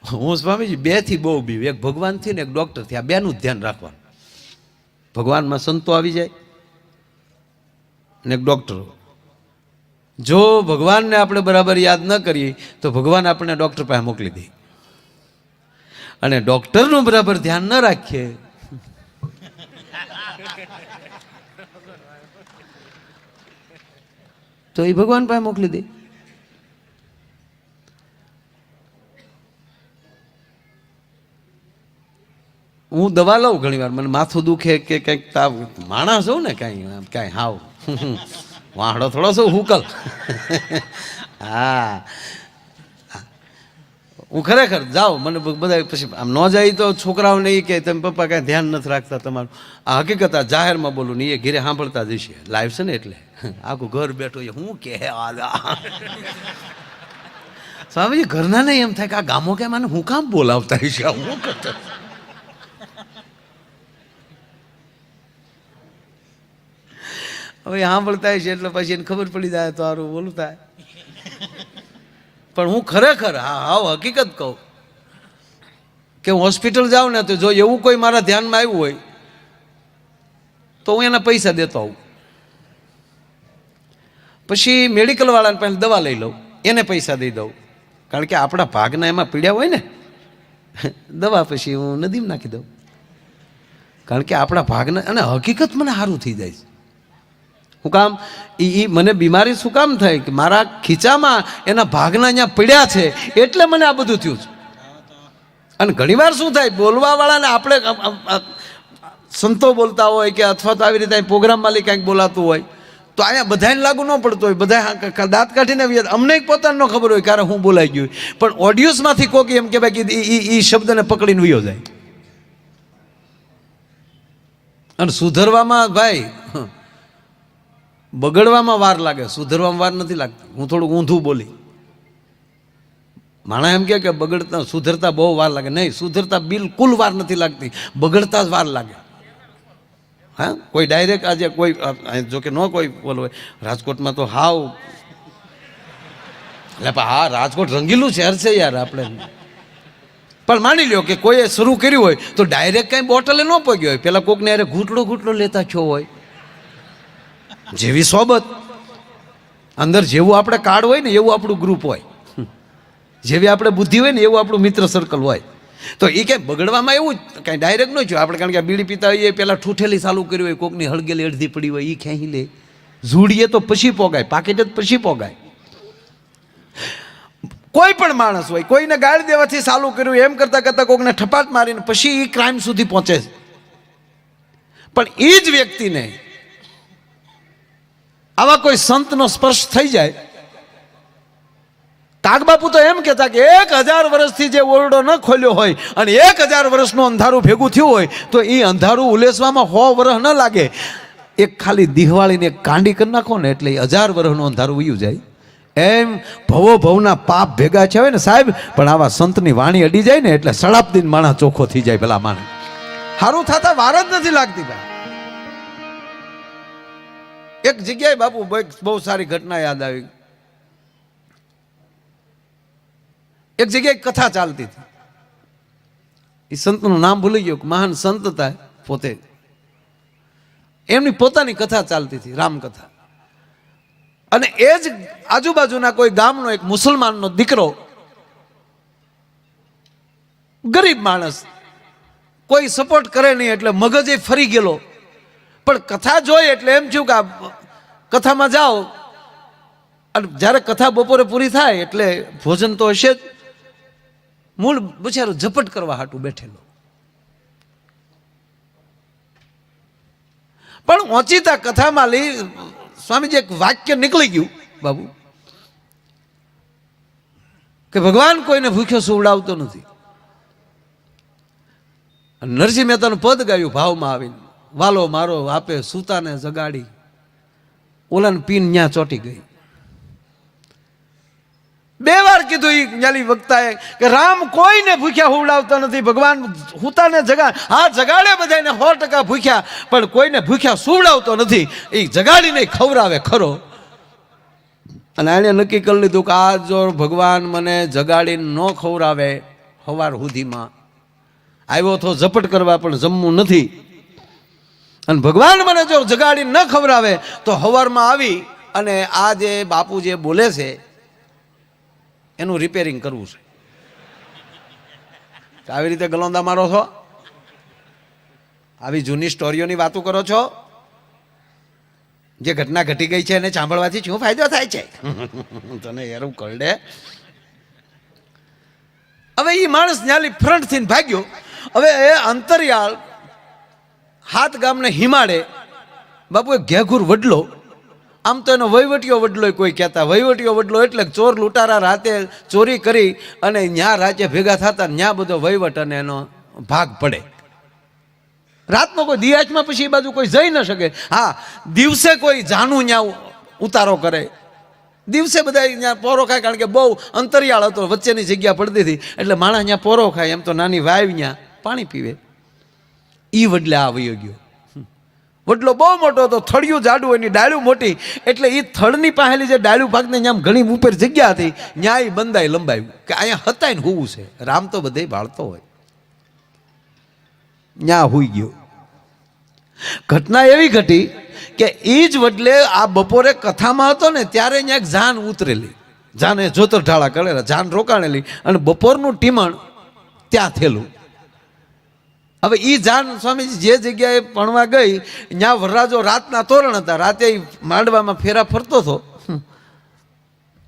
હું સ્વામીજી બેથી બહુ બીવ, એક ભગવાનથી ને એક ડૉક્ટરથી, આ બેનું ધ્યાન રાખવાનું. ભગવાનમાં સંતો આવી જાય ને એક ડૉક્ટરો. જો ભગવાનને આપણે બરાબર યાદ ન કરીએ તો ભગવાન આપણને ડૉક્ટર પાસે મોકલી દે, અને ડૉક્ટરનું બરાબર ધ્યાન ન રાખીએ તો એ ભગવાન પાસે મોકલી દે. હું દવા લઉં ઘણી વાર, મને માથું દુખે કે કંઈક તાવ, માણસ હોઉં ને કાંઈ હાવ વાહડો થોડો શું હુકલ. હા, હું ખરેખર જાઉં, મને બધા પછી આમ ન જાય તો છોકરાઓને એ કહે તમે પપ્પા કાંઈ ધ્યાન નથી રાખતા તમારું. આ હકીકત આ જાહેરમાં બોલું ને એ ઘેરે સાંભળતા જ હશે, લાઈવ છે ને એટલે આખું ઘર બેઠો એ હું કે સ્વામીજી ઘરના ને એમ થાય કે આ ગામો કે મને હું કામ બોલાવતા હશે, હું કરતા. હવે સાંભળતા છે એટલે પછી એને ખબર પડી જાય તો સારું બોલું થાય. પણ હું ખરેખર હાવ હકીકત કહું કે હું હોસ્પિટલ જાઉં ને તો જો એવું કોઈ મારા ધ્યાનમાં આવ્યું હોય તો હું એના પૈસા દેતો આવું. પછી મેડિકલવાળાને પાસે દવા લઈ લઉં, એને પૈસા દઈ દઉં, કારણ કે આપણા ભાગના એમાં પીડ્યા હોય ને. દવા પછી હું નદીમાં નાખી દઉં, કારણ કે આપણા ભાગના, અને હકીકત મને સારું થઈ જાય છે. શું કામ? એ મને બીમારી શું કામ થાય કે મારા ખીચામાં એના ભાગના અહીંયા પડ્યા છે એટલે મને આ બધું થયું છે. અને ઘણીવાર શું થાય, બોલવાવાળાને આપણે સંતો બોલતા હોય કે અથવા તો આવી રીતે પ્રોગ્રામમાં કંઈક બોલાતું હોય તો અહીંયા બધાને લાગુ ન પડતું હોય, બધા દાંત કાઢીને અમને પોતાને ન ખબર હોય ક્યારે હું બોલાઈ ગયું, પણ ઓડિયન્સમાંથી કોક એમ કે ભાઈ એ શબ્દને પકડીને વયો જાય. અને સુધરવામાં ભાઈ બગડવામાં વાર લાગે, સુધરવામાં વાર નથી લાગતી. હું થોડુંક ઊંધું બોલી, માણા એમ કે બગડતા સુધરતા બહુ વાર લાગે. નહીં, સુધરતા બિલકુલ વાર નથી લાગતી, બગડતા જ વાર લાગે. હા, કોઈ ડાયરેક્ટ આજે કોઈ જોકે ન કોઈ બોલો હોય, રાજકોટમાં તો હાવ એટલે હા રાજકોટ રંગીલું શહેર છે યાર આપણે. પણ માની લ્યો કે કોઈએ શરૂ કર્યું હોય તો ડાયરેક્ટ કાંઈ બોટલે ન પગ્યો હોય, પેલા કોકને અરે ઘૂંટડો લેતા છો હોય. જેવી સોબત અંદર જેવું આપણે કાર્ડ હોય ને એવું આપણું ગ્રુપ હોય, જેવી આપણે બુદ્ધિ હોય ને એવું આપણું મિત્ર સર્કલ હોય. તો એ કંઈ બગડવામાં એવું કાંઈ ડાયરેક્ટ ન થયું. આપણે કારણ કે બીડી પીતા હોઈએ પહેલાં ઠૂઠેલી ચાલુ કરી હોય, કોકની હળગેલી અડધી પડી હોય એ ખેંચી લે, ઝૂડીએ તો પછી પોગાય, પાકેટ જ પછી પોગાય. કોઈ પણ માણસ હોય, કોઈને ગાળી દેવાથી ચાલુ કર્યું એમ કરતાં કરતાં કોકને ઠપાટ મારીને પછી એ ક્રાઇમ સુધી પહોંચે છે. પણ એ જ વ્યક્તિને આવા કોઈ સંતનો સ્પર્શ થઈ જાય. કાગબાપુ તો એમ કહેતા કે 1000 વર્ષથી જે ઓરડો ન ખોલ્યો હોય અને 1000 વર્ષનું અંધારું ભેગું થયું હોય તો એ અંધારું ઉલેસવામાં 100 વર્ષ ન લાગે. એક ખાલી દિવાળીને એક કાંડી કરી નાખો ને એટલે 1000 વર્ષનું અંધારું વયું જાય. એમ ભવોભવના પાપ ભેગા છે હોય ને સાહેબ, પણ આવા સંતની વાણી અડી જાય ને એટલે સડાપદીન માણસ ચોખ્ખો થઈ જાય. પેલા માણસ સારું થતા વાર જ નથી લાગતી. ભાઈ એક જગ્યાએ બાપુ બહુ સારી ઘટના યાદ આવી. એક જગ્યાએ કથા ચાલતી હતી, એ સંતનું નામ ભૂલી ગયો, મહાન સંત હતા પોતે. એમની પોતાની કથા ચાલતી હતી, રામકથા. અને એ જ આજુબાજુના કોઈ ગામનો એક મુસલમાનનો દીકરો, ગરીબ માણસ, કોઈ સપોર્ટ કરે નહીં એટલે મગજ એ ફરી ગયેલો. પણ કથા જોઈ એટલે એમ થયું કે કથામાં જાઓ, અને જ્યારે કથા બપોરે પૂરી થાય એટલે ભોજન તો હશે જ. મૂળ બિચારો ઝપટ કરવા હાટું બેઠેલો. પણ ઓચિતા કથામાં લઈ સ્વામીજી એક વાક્ય નીકળી ગયું બાબુ કે ભગવાન કોઈને ભૂખ્યો સુવડાવતો નથી. નરસિંહ મહેતાનું પદ ગાયું ભાવમાં આવીને, વાલો મારો આપે સૂતાને જગાડી, ઓલાને પીન ન્યા ચોટી ગઈ. 2 વાર કીધું એ ન્યાલી વક્તાએ કે રામ કોઈને ભૂખ્યા હુવડાવતો નથી, ભગવાન હુતાને હા જગાડે બધાને 100% ભૂખ્યા, પણ કોઈને ભૂખ્યા સુવડાવતો નથી. એ જગાડીને ખવડાવે ખરો. અને એણે નક્કી કરી લીધું કે આ જો ભગવાન મને જગાડીને ન ખવડાવે સવાર સુધીમાં આવ્યો તો ઝપટ કરવા, પણ જમવું નથી. અને ભગવાન મને જો જગાડી ન ખવડાવે તો સવારમાં આવી અને આ જે બાપુ જે બોલે છે એનું રિપેરિંગ કરવું છે. આવી રીતે ગલોંદા મારો છો, આવી જૂની સ્ટોરીઓની વાતો કરો છો. જે ઘટના ઘટી ગઈ છે એને સાંભળવાથી શું ફાયદો થાય છે? તને યારું કરડે. હવે એ માણસ ન્યાલી ફ્રન્ટ થઈને ભાગ્યો. હવે એ અંતરિયાળ હાથ ગામને હિમાડે બાપુ એક ઘેઘુર વડલો, આમ તો એનો વહીવટીયો વડલો કોઈ કહેતા. વહીવટીયો વડલો એટલે ચોર લૂંટારા રાતે ચોરી કરી અને ન્યા રાજ્ય ભેગા થતા, ન્યા બધો વહીવટ અને એનો ભાગ પડે. રાતનો કોઈ દિયાચમાં પછી એ બાજુ કોઈ જઈ ન શકે. હા, દિવસે કોઈ જાનું ન્યા ઉતારો કરે, દિવસે બધા ત્યાં પોરો ખાય, કારણ કે બહુ અંતરિયાળ હતો, વચ્ચેની જગ્યા પડતી હતી એટલે માણસ ત્યાં પોરો ખાય. એમ તો નાની વાવ ત્યાં પાણી પીવે. એ વડલે આ વયો ગયો. વડલો બહુ મોટો હતો, થળિયું જાડું, એની ડાળ્યું મોટી, એટલે એ થળની પાસેલી જે ડાળ્યું ભાગને ત્યાં ઘણી ઉપર જગ્યા હતી, ત્યાં એ બંધાઈ લંબાયું કે અહીંયા હતા ને હોવું છે. રામ તો બધે ભાળતો હોય, ત્યાં હુઈ ગયો. ઘટના એવી ઘટી કે એ જ વડલે આ બપોરે કથામાં હતો ને ત્યારે અહીંયા એક જાન ઉતરેલી, જાને જોતર ઢાળા કરેલા, જાન રોકાણેલી અને બપોરનું ટીમણ ત્યાં થયેલું. હવે એ જાન સ્વામીજી જે જગ્યાએ ભણવા ગઈ ત્યાં વરરાજો રાતના તોરણ હતા, રાતે માંડવામાં ફેરા ફરતો હતો,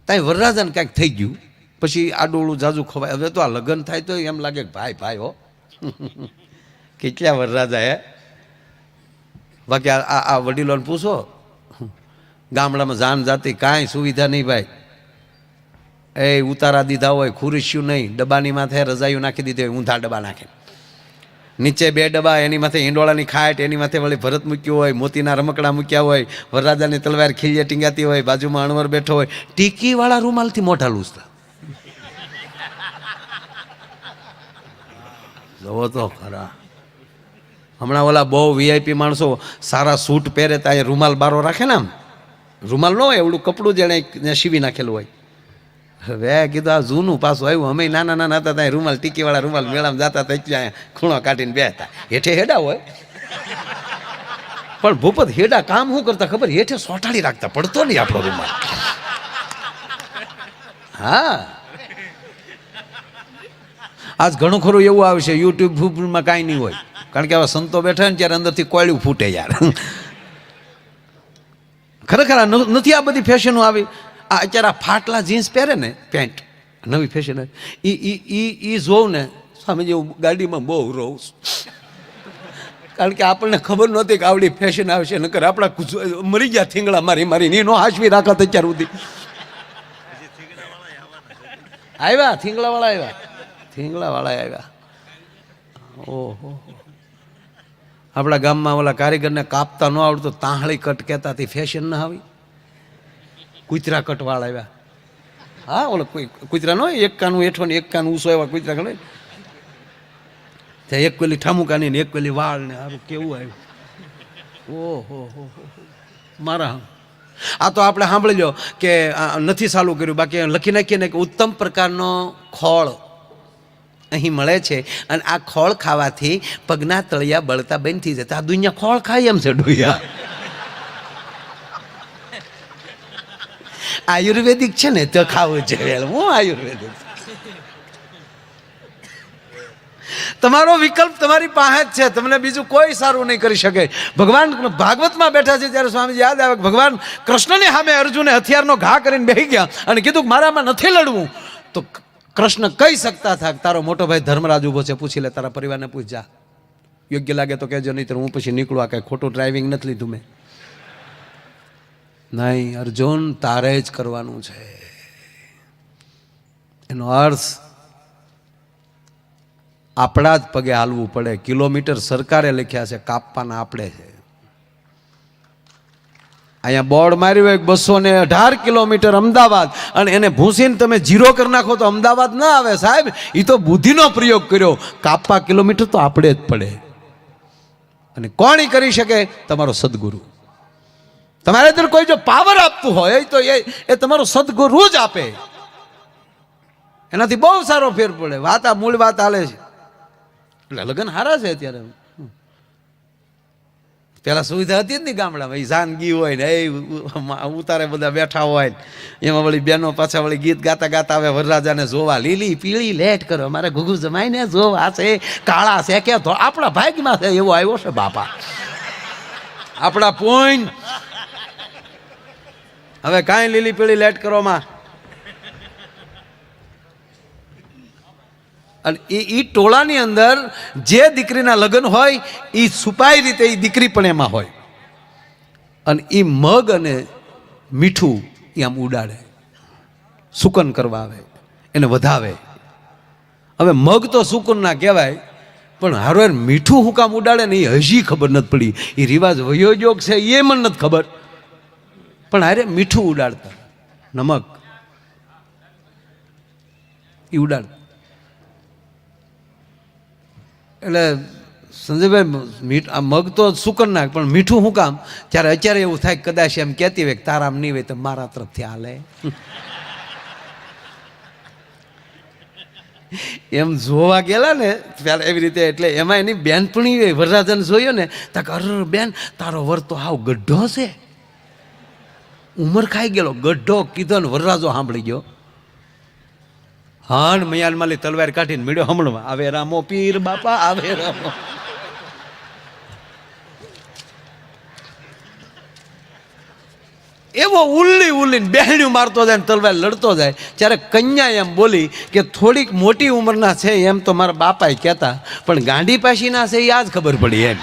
ત્યાં વરરાજાને કાંઈક થઈ ગયું. પછી આડોળું જાજુ ખવાય. હવે તો આ લગ્ન થાય તો એમ લાગે કે ભાઈ ભાઈ હો કેટલા વરરાજા હે. બાકી આ વડીલોને પૂછો, ગામડામાં જાન જાતી કાંઈ સુવિધા નહીં ભાઈ. એ ઉતારા દીધા હોય, ખુરશિયું નહીં, ડબ્બાની માથે રજાઈઓ નાખી દીધી હોય, ઊંધા ડબ્બા નાખે, નીચે 2 ડબ્બા, એની માથે ઈંડોળાની ખાટ, એની માથે વળી ભરત મૂક્યું હોય, મોતીના રમકડા મૂક્યા હોય, વરરાજાની તલવાર ખીલીએ ટીંગાતી હોય, બાજુમાં અણવર બેઠો હોય, ટીકીવાળા રૂમાલથી મોઢા લૂછતા. જોવો તો ખરા. હમણાં ઓલા બહુ વીઆઈપી માણસો સારા સૂટ પહેરે તો અહીંયા રૂમાલ બારો રાખે ને, આમ રૂમાલ ન હોય એવડું કપડું જેણે સીવી નાખેલું હોય. હવે કીધું આ જૂનું પાછું આવ્યું. અમે નાના નાના હતા ત્યાં રૂમાલ, ટીકીવાળા રૂમાલ મેળામાં જતા હતા એટલે અહીંયા ખૂણો કાઢીને બેસતા. હેઠે હેડા હોય, પણ ભૂપત હેડા કામ શું કરતા ખબર? હેઠે સોટાડી રાખતા, પડતો નહીં આપણો રૂમાલ. હા, આજ ઘણું ખરું એવું આવે છે યુટ્યુબમાં કાંઈ નહીં હોય, કારણ કે આવા સંતો બેઠા ને ત્યારે અંદરથી કોયડું ફૂટે યાર. ખરેખર નથી આ બધી ફેશનો આવી. આ અત્યારે આ ફાટલા જીન્સ પહેરે ને, પેન્ટ નવી ફેશન, એ જોઉં ને સ્વામીજી હું ગાડીમાં બહુ રહું, કારણ કે આપણને ખબર નહોતી કે આવડી ફેશન આવશે. નકર આપણા મરી ગયા થીંગડા મારી મારી નો હાશવી રાખત અત્યાર સુધી. આવ્યા થીંગડાવાળા, આવ્યા થીંગડાવાળા આવ્યા. ઓહો, આપણા ગામમાં ઓલા કારીગરને કાપતા ન આવડતું, તાહળી કટ કહેતા, તે ફેશન ના આવી. કૂતરા કટવાળા આવ્યા. હા, ઓલો કૂતરા નો એક કાનું હેઠો ને એક કાનું ઊંસો, એવા કૂતરા ગણે. એક પેલી ઠામુકાની ને એક પેલી વાળ ને, સારું કેવું આવ્યું. ઓહો મારા, આ તો આપણે સાંભળી લો કે નથી ચાલુ કર્યું, બાકી લખી નાખીએ ને કે ઉત્તમ પ્રકારનો ખોળ અહીં મળે છે અને આ ખોળ ખાવાથી પગના તળિયા બળતા બંધ થઈ જતા. આ દુનિયા ખોળ ખાય એમ છે ડોયા. આયુર્વેદિક છે ને તો ખાવું જોઈએ. હું આયુર્વેદિક, તમારો વિકલ્પ તમારી પાસે જ છે, તમને બીજું કોઈ સારું નહીં કરી શકે. ભગવાન ભાગવતમાં બેઠા છે ત્યારે સ્વામીજી યાદ આવે ભગવાન કૃષ્ણની સામે અર્જુને હથિયારનો ઘા કરીને બેસી ગયા અને કીધું કે મારામાં નથી લડવું. તો કૃષ્ણ કહી શકતા હતા તારો મોટો ભાઈ ધર્મરાજ ઉભો છે, પૂછી લે, તારા પરિવારને પૂછ જા, યોગ્ય લાગે તો કહેજો, નહીં તો હું પછી નીકળું. આ કાંઈ ખોટું ડ્રાઇવિંગ નથી લીધું મેં. નહીં અર્જુન, તારે જ કરવાનું છે. એનો અર્થ આપણા જ પગે હાલવું પડે. કિલોમીટર સરકારે લખ્યા છે, કાપવાના આપણે છે. અહીંયા બોર્ડ માર્યું હોય 218 કિલોમીટર અમદાવાદ, અને એને ભૂંસીને તમે 0 કરી નાખો તો અમદાવાદ ના આવે સાહેબ. એ તો બુદ્ધિનો પ્રયોગ કર્યો. કાપવા કિલોમીટર તો આપણે જ પડે. અને કોણ કરી શકે? તમારો સદગુરુ. તમારે અંદર કોઈ જો પાવર આપતું હોય તો એ તમારો સદગુરુ જ આપે. એનાથી બહુ સારો ફેર પડે. વાત આ મૂળ વાત હાલે છે એટલે લગ્ન સારા છે અત્યારે. પેલા સુવિધા હતી જ નહીં ગામડામાં, એ જાનગી હોય ને એ ઉતારે બધા બેઠા હોય એમાં વળી બેનો પાછા વળી ગીત ગાતા ગાતા આવે વરરાજાને જોવા, લીલી પીળી લેટ કરો મારે ઘુઘુ જમાઈને જોવા છે, કાળા છે કે આપણા ભાગમાં છે એવો આવ્યો છે બાપા આપણા પોઈન્ટ. હવે કાંઈ લીલી પીળી લેટ કરવામાં અને એ ટોળાની અંદર જે દીકરીના લગ્ન હોય એ છુપાઈ રીતે એ દીકરી પણ એમાં હોય અને એ મગ અને મીઠું એ આમ ઉડાડે, સુકન કરવા આવે, એને વધાવે. હવે મગ તો સુકન ના કહેવાય પણ હારો મીઠું હું કામ ઉડાડે ને એ હજી ખબર નથી પડી. એ રિવાજ વયોજોગ છે એ મને નથી ખબર, પણ હારે મીઠું ઉડાડતા, નમક એ ઉડાડતા. એટલે સંજયભાઈ આ મગ તો સુકન નાખ પણ મીઠું શું કામ? ત્યારે અત્યારે એવું થાય કદાચ એમ કહેતી હોય કે તારામ નહીં હોય તો મારા તરફથી હાલે એમ જોવા ગયેલા ને ત્યારે એવી રીતે. એટલે એમાં એની બેનપણી વરરાજાને જોયો ને તક અર બેન તારો વર તો હાવ ગઢો છે, ઉંમર ખાઈ ગયેલો ગઢો કીધો ને વરરાજો સાંભળી ગયો. હાન મયાન માલી તલવાર કાઢીને મીડ્યો હમણવા, આવે રામો પીર બાપા આવે રામો. એવો ઉલ્લી ઉલ્લીને બહેણ્યું મારતો જાય ને તલવાર લડતો જાય. ત્યારે કન્યા એમ બોલી કે થોડીક મોટી ઉંમરના છે એમ તો મારા બાપાએ કહેતા, પણ ગાંડી પાસીના છે એ આજ ખબર પડી એમ.